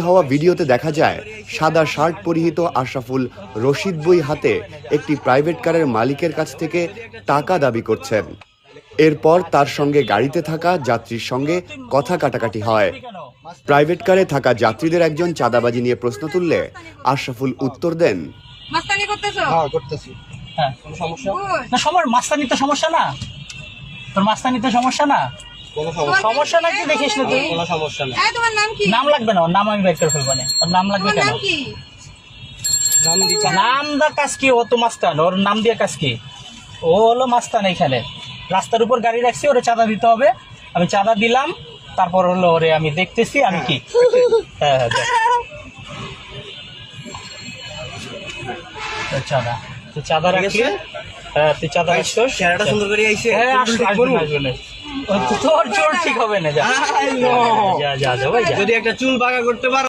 হওয়া ভিডিওতে দেখা যায় সাদা শার্ট পরিহিত আশরাফুল রশিদ বই হাতে একটি প্রাইভেট কারের মালিকের কাছ থেকে টাকা দাবি করছেন। এরপর তার সঙ্গে গাড়িতে থাকা যাত্রীর সঙ্গে কথা কাটাকাটি হয়। প্রাইভেট কারে থাকা যাত্রীদের একজন চাঁদাবাজি নিয়ে প্রশ্ন তুললে আশরাফুল উত্তর দেন, মাস্তানি করতেছো? হ্যাঁ করতেছি। হ্যাঁ, কোনো সমস্যা না? মাস্তানিতে সমস্যা না? তোর মাস্তানিতে সমস্যা না? কোনো সমস্যা সমস্যা নাকি দেখিস না তুই? কোনো সমস্যা না। এই তোমার নাম কি? নাম লাগবে না, ওর নাম আমি বের করে ফেলবো না। ওর নাম লাগবে তোমার কেন? নাম কি? নাম দিছি। নাম দা কাজ কি? ও তো মাস্তান, ওর নাম দিয়ে কাজ কি? ও হলো মাস্তান। এইখানে রাস্তার উপর গাড়ি রাখছি, ওরে চাঁদা দিতে হবে। আমি চাঁদা দিলাম, তারপর হলো ওরে আমি দেখতেছি আমি কি। হ্যাঁ হ্যাঁ, দেখ। চাঁদা তুই চাঁদা রাখলি? হ্যাঁ, তুই চাঁদা রাখছিস। চেহারাটা সুন্দর করে আইছে। হ্যাঁ, আসবে। তোর চোর ঠিক হবে না। যা যা যা ভাই, যা। যদি একটা চুল বাঁকা করতে পারো